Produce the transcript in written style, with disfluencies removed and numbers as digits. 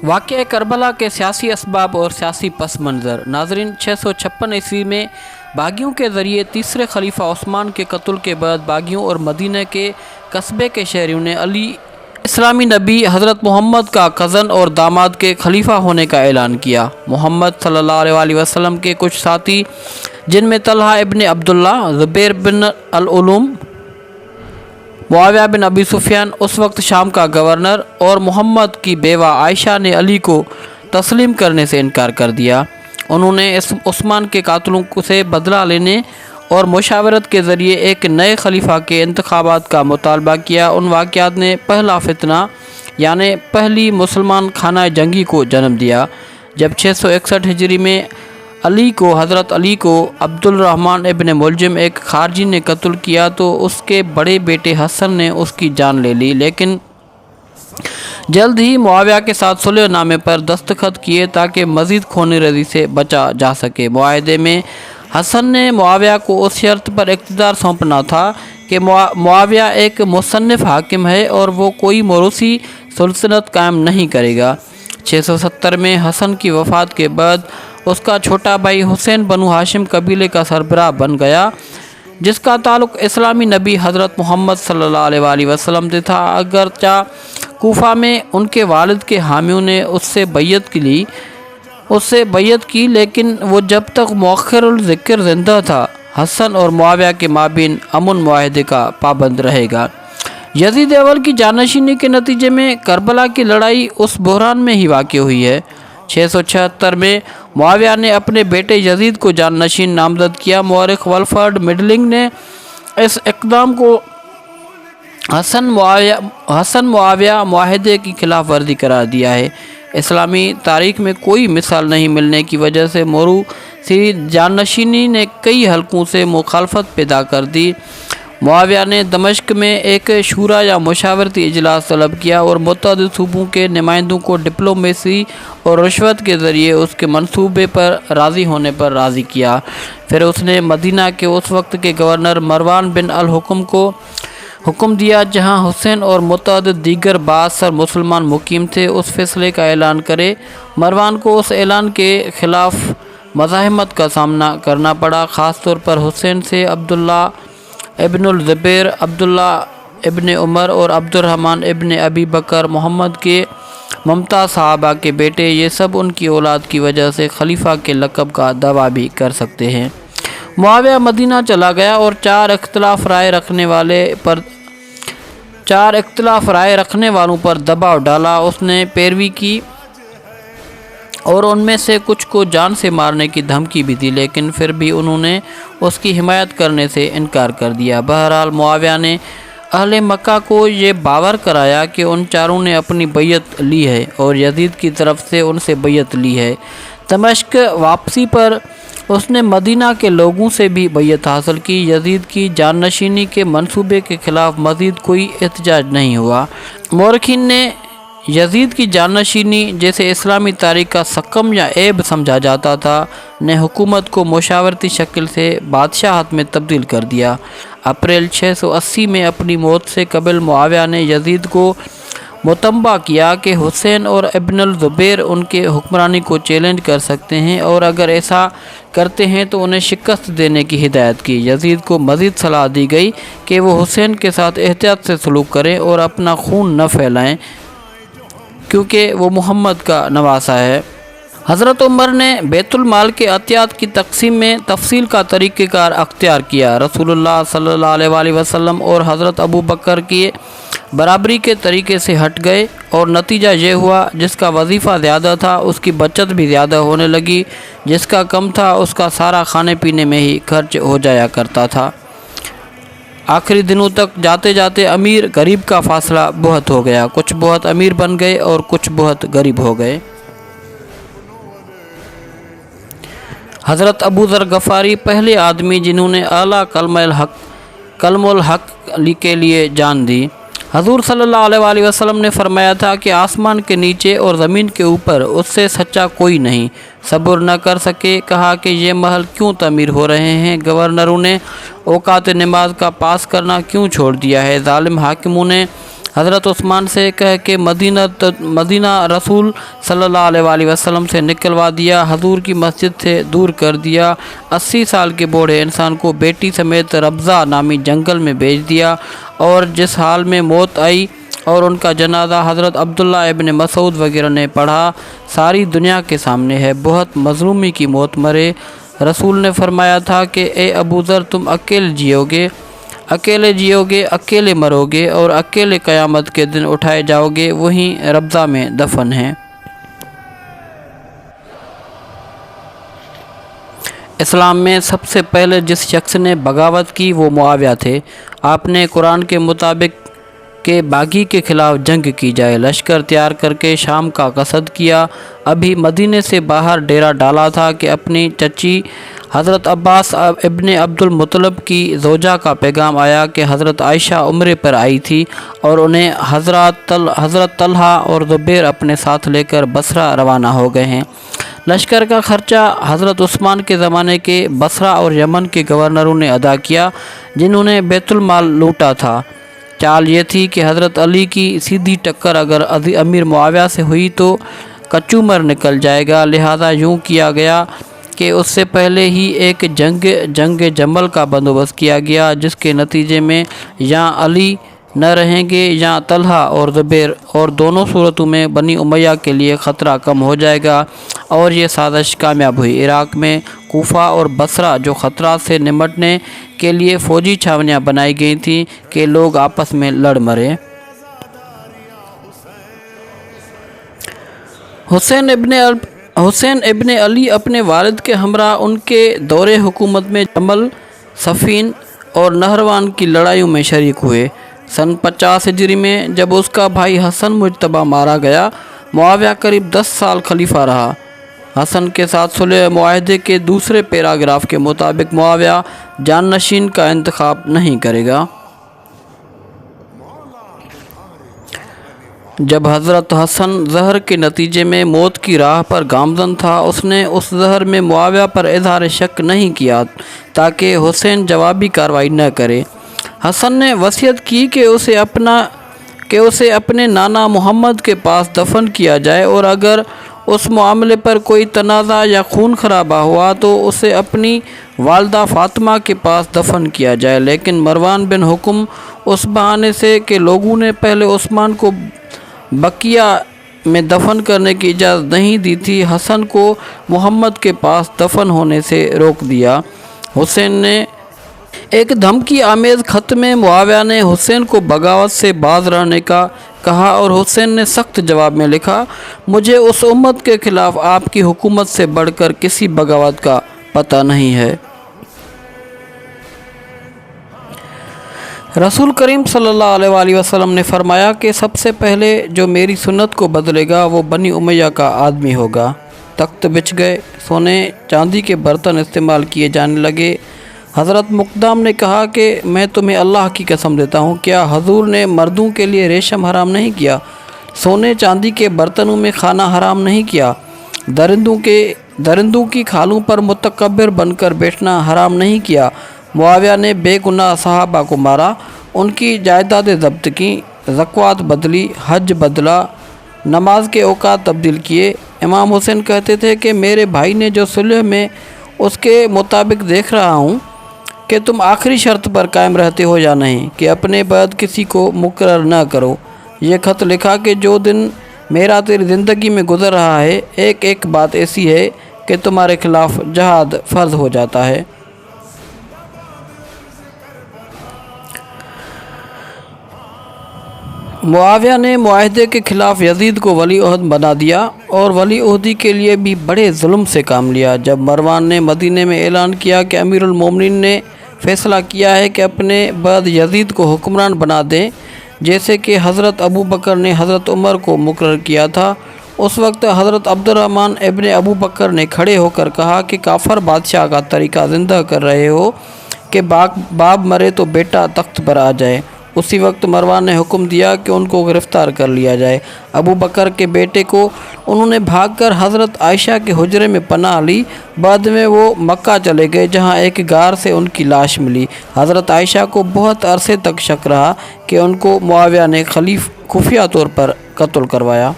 واقعہ کربلا کے سیاسی اسباب اور سیاسی پس منظر۔ ناظرین، 656 عیسوی میں باغیوں کے ذریعے تیسرے خلیفہ عثمان کے قتل کے بعد باغیوں اور مدینہ کے قصبے کے شہریوں نے علی اسلامی نبی حضرت محمد کا کزن اور داماد کے خلیفہ ہونے کا اعلان کیا۔ محمد صلی اللہ علیہ وسلم کے کچھ ساتھی، جن میں طلحہ ابن عبداللہ، زبیر بن العوام، معاویہ بن ابی سفیان اس وقت شام کا گورنر، اور محمد کی بیوہ عائشہ نے علی کو تسلیم کرنے سے انکار کر دیا۔ انہوں نے عثمان کے قاتلوں سے بدلہ لینے اور مشاورت کے ذریعے ایک نئے خلیفہ کے انتخابات کا مطالبہ کیا۔ ان واقعات نے پہلا فتنہ یعنی پہلی مسلمان خانہ جنگی کو جنم دیا۔ جب 661 ہجری میں حضرت علی کو عبد الرحمن ابن ملجم ایک خارجی نے قتل کیا تو اس کے بڑے بیٹے حسن نے اس کی جان لے لی، لیکن جلد ہی معاویہ کے ساتھ صلح نامے پر دستخط کیے تاکہ مزید خون ریزی سے بچا جا سکے۔ معاہدے میں حسن نے معاویہ کو اس شرط پر اقتدار سونپنا تھا کہ معاویہ ایک مصنف حاکم ہے اور وہ کوئی موروثی سلطنت قائم نہیں کرے گا۔ 670 میں حسن کی وفات کے بعد اس کا چھوٹا بھائی حسین بنو ہاشم قبیلے کا سربراہ بن گیا، جس کا تعلق اسلامی نبی حضرت محمد صلی اللہ علیہ وسلم سے تھا۔ اگرچہ کوفہ میں ان کے والد کے حامیوں نے اس سے بیعت کی، لیکن وہ جب تک مؤخر الذکر زندہ تھا حسن اور معاویہ کے مابین امن معاہدے کا پابند رہے گا۔ یزید اول کی جانشینی کے نتیجے میں کربلا کی لڑائی اس بحران میں ہی واقع ہوئی ہے۔ 676 میں معاویہ نے اپنے بیٹے یزید کو جانشین نامزد کیا۔ مورخ ولفرڈ میڈلنگ نے اس اقدام کو حسن معاویہ معاہدے کی خلاف ورزی قرار دیا ہے۔ اسلامی تاریخ میں کوئی مثال نہیں ملنے کی وجہ سے موروثی جانشینی نے کئی حلقوں سے مخالفت پیدا کر دی۔ معاویہ نے دمشق میں ایک شورا یا مشاورتی اجلاس طلب کیا اور متعدد صوبوں کے نمائندوں کو ڈپلومیسی اور رشوت کے ذریعے اس کے منصوبے پر راضی ہونے پر راضی کیا۔ پھر اس نے مدینہ کے اس وقت کے گورنر مروان بن الحکم کو حکم دیا، جہاں حسین اور متعدد دیگر بااثر مسلمان مقیم تھے، اس فیصلے کا اعلان کرے۔ مروان کو اس اعلان کے خلاف مزاحمت کا سامنا کرنا پڑا، خاص طور پر حسین سے۔ عبداللہ ابن الزبیر، عبداللہ ابن عمر اور عبد الرحمن ابن ابی بکر، محمد کے ممتاز صحابہ کے بیٹے، یہ سب ان کی اولاد کی وجہ سے خلیفہ کے لقب کا دعویٰ بھی کر سکتے ہیں۔ معاویہ مدینہ چلا گیا اور چار اختلاف رائے رکھنے والوں پر دباؤ ڈالا۔ اس نے پیروی کی اور ان میں سے کچھ کو جان سے مارنے کی دھمکی بھی دی، لیکن پھر بھی انہوں نے اس کی حمایت کرنے سے انکار کر دیا۔ بہرحال معاویہ نے اہل مکہ کو یہ باور کرایا کہ ان چاروں نے اپنی بیعت لی ہے اور یزید کی طرف سے ان سے بیعت لی ہے۔ دمشق واپسی پر اس نے مدینہ کے لوگوں سے بھی بیعت حاصل کی۔ یزید کی جانشینی کے منصوبے کے خلاف مزید کوئی احتجاج نہیں ہوا۔ مورخین نے یزید کی جانشینی، جسے اسلامی تاریخ کا سقم یا عیب سمجھا جاتا تھا، نے حکومت کو مشاورتی شکل سے بادشاہت میں تبدیل کر دیا۔ اپریل 680 میں اپنی موت سے قبل معاویہ نے یزید کو متنبہ کیا کہ حسین اور ابن الزبیر ان کے حکمرانی کو چیلنج کر سکتے ہیں، اور اگر ایسا کرتے ہیں تو انہیں شکست دینے کی ہدایت کی۔ یزید کو مزید صلاح دی گئی کہ وہ حسین کے ساتھ احتیاط سے سلوک کریں اور اپنا خون نہ پھیلائیں، کیونکہ وہ محمد کا نواسہ ہے۔ حضرت عمر نے بیت المال کے عطیات کی تقسیم میں تفصیل کا طریقہ کار اختیار کیا۔ رسول اللہ صلی اللہ علیہ وسلم اور حضرت ابو بکر کی برابری کے طریقے سے ہٹ گئے، اور نتیجہ یہ ہوا، جس کا وظیفہ زیادہ تھا اس کی بچت بھی زیادہ ہونے لگی، جس کا کم تھا اس کا سارا کھانے پینے میں ہی خرچ ہو جایا کرتا تھا۔ آخری دنوں تک جاتے جاتے امیر غریب کا فاصلہ بہت ہو گیا، کچھ بہت امیر بن گئے اور کچھ بہت غریب ہو گئے۔ حضرت ابو ذر غفاری پہلے آدمی جنہوں نے اعلیٰ کلم الحق کے لیے جان دی۔ حضور صلی اللہ علیہ وسلم نے فرمایا تھا کہ آسمان کے نیچے اور زمین کے اوپر اس سے سچا کوئی نہیں۔ صبر نہ کر سکے، کہا کہ یہ محل کیوں تعمیر ہو رہے ہیں؟ گورنروں نے اوقات نماز کا پاس کرنا کیوں چھوڑ دیا ہے؟ ظالم حاکموں نے حضرت عثمان سے کہہ کے مدینہ رسول صلی اللہ علیہ وسلم سے نکلوا دیا، حضور کی مسجد سے دور کر دیا۔ 80 سال کے بوڑھے انسان کو بیٹی سمیت ربضہ نامی جنگل میں بھیج دیا، اور جس حال میں موت آئی اور ان کا جنازہ حضرت عبداللہ ابن مسعود وغیرہ نے پڑھا، ساری دنیا کے سامنے ہے۔ بہت مظلومی کی موت مرے۔ رسول نے فرمایا تھا کہ اے ابو ذر، تم اکیلے جیو گے، اکیلے مرو گے، اور اکیلے قیامت کے دن اٹھائے جاؤ گے۔ وہیں ربضہ میں دفن ہیں۔ اسلام میں سب سے پہلے جس شخص نے بغاوت کی وہ معاویہ تھے۔ آپ نے قرآن کے مطابق کہ باغی کے خلاف جنگ کی جائے لشکر تیار کر کے شام کا قصد کیا۔ ابھی مدینے سے باہر ڈیرا ڈالا تھا کہ اپنی چچی حضرت عباس ابن عبد المطلب کی زوجہ کا پیغام آیا کہ حضرت عائشہ عمرے پر آئی تھی اور انہیں حضرت طلحہ اور زبیر اپنے ساتھ لے کر بصرہ روانہ ہو گئے ہیں۔ لشکر کا خرچہ حضرت عثمان کے زمانے کے بصرہ اور یمن کے گورنروں نے ادا کیا، جنہوں نے بیت المال لوٹا تھا۔ چال یہ تھی کہ حضرت علی کی سیدھی ٹکر اگر امیر معاویہ سے ہوئی تو کچومر نکل جائے گا، لہذا یوں کیا گیا کہ اس سے پہلے ہی ایک جنگ جمل کا بندوبست کیا گیا، جس کے نتیجے میں یا علی نہ رہیں گے یا طلحہ اور زبیر، اور دونوں صورتوں میں بنی امیہ کے لیے خطرہ کم ہو جائے گا، اور یہ سازش کامیاب ہوئی۔ عراق میں کوفہ اور بصرہ جو خطرات سے نمٹنے کے لیے فوجی چھاونیاں بنائی گئی تھیں کہ لوگ آپس میں لڑ مرے۔ حسین ابن علی اپنے والد کے ہمراہ ان کے دور حکومت میں جمل، صفین اور نہروان کی لڑائیوں میں شریک ہوئے۔ سن 50 ہجری میں جب اس کا بھائی حسن مجتبی مارا گیا، معاویہ قریب 10 سال خلیفہ رہا۔ حسن کے ساتھ صلح معاہدے کے دوسرے پیراگراف کے مطابق معاویہ جانشین کا انتخاب نہیں کرے گا۔ جب حضرت حسن زہر کے نتیجے میں موت کی راہ پر گامزن تھا، اس نے اس زہر میں معاویہ پر اظہار شک نہیں کیا تاکہ حسین جوابی کارروائی نہ کرے۔ حسن نے وصیت کی کہ اسے اپنے نانا محمد کے پاس دفن کیا جائے، اور اگر اس معاملے پر کوئی تنازع یا خون خرابہ ہوا تو اسے اپنی والدہ فاطمہ کے پاس دفن کیا جائے۔ لیکن مروان بن حکم اس بہانے سے کہ لوگوں نے پہلے عثمان کو بقیہ میں دفن کرنے کی اجازت نہیں دی تھی، حسن کو محمد کے پاس دفن ہونے سے روک دیا۔ حسین نے ایک دھمکی آمیز خط میں معاویہ نے حسین کو بغاوت سے باز رہنے کا کہا، اور حسین نے سخت جواب میں لکھا، مجھے اس امت کے خلاف آپ کی حکومت سے بڑھ کر کسی بغاوت کا پتہ نہیں ہے۔ رسول کریم صلی اللہ علیہ وسلم نے فرمایا کہ سب سے پہلے جو میری سنت کو بدلے گا وہ بنی امیہ کا آدمی ہوگا۔ تخت بچھ گئے، سونے چاندی کے برتن استعمال کیے جانے لگے۔ حضرت مقدام نے کہا کہ میں تمہیں اللہ کی قسم دیتا ہوں، کیا حضور نے مردوں کے لیے ریشم حرام نہیں کیا؟ سونے چاندی کے برتنوں میں کھانا حرام نہیں کیا؟ درندوں کی کھالوں پر متکبر بن کر بیٹھنا حرام نہیں کیا؟ معاویہ نے بے گناہ صحابہ کو مارا، ان کی جائیدادیں ضبط کیں، زکوٰۃ بدلی، حج بدلا، نماز کے اوقات تبدیل کیے۔ امام حسین کہتے تھے کہ میرے بھائی نے جو صلح میں اس کے مطابق دیکھ رہا ہوں کہ تم آخری شرط پر قائم رہتے ہو یا نہیں کہ اپنے بعد کسی کو مقرر نہ کرو۔ یہ خط لکھا کہ جو دن میرا تیری زندگی میں گزر رہا ہے، ایک بات ایسی ہے کہ تمہارے خلاف جہاد فرض ہو جاتا ہے۔ معاویہ نے معاہدے کے خلاف یزید کو ولی عہد بنا دیا اور ولی عہدی کے لیے بھی بڑے ظلم سے کام لیا۔ جب مروان نے مدینے میں اعلان کیا کہ امیر المومنین نے فیصلہ کیا ہے کہ اپنے بعد یزید کو حکمران بنا دیں، جیسے کہ حضرت ابو بکر نے حضرت عمر کو مقرر کیا تھا، اس وقت حضرت عبد الرحمن ابن ابو بکر نے کھڑے ہو کر کہا کہ کافر بادشاہ کا طریقہ زندہ کر رہے ہو کہ باپ مرے تو بیٹا تخت پر آ جائے۔ اسی وقت مروان نے حکم دیا کہ ان کو گرفتار کر لیا جائے۔ ابو بکر کے بیٹے کو انہوں نے بھاگ کر حضرت عائشہ کے حجرے میں پناہ لی۔ بعد میں وہ مکہ چلے گئے جہاں ایک غار سے ان کی لاش ملی۔ حضرت عائشہ کو بہت عرصے تک شک رہا کہ ان کو معاویہ نے خفیہ طور پر قتل کروایا۔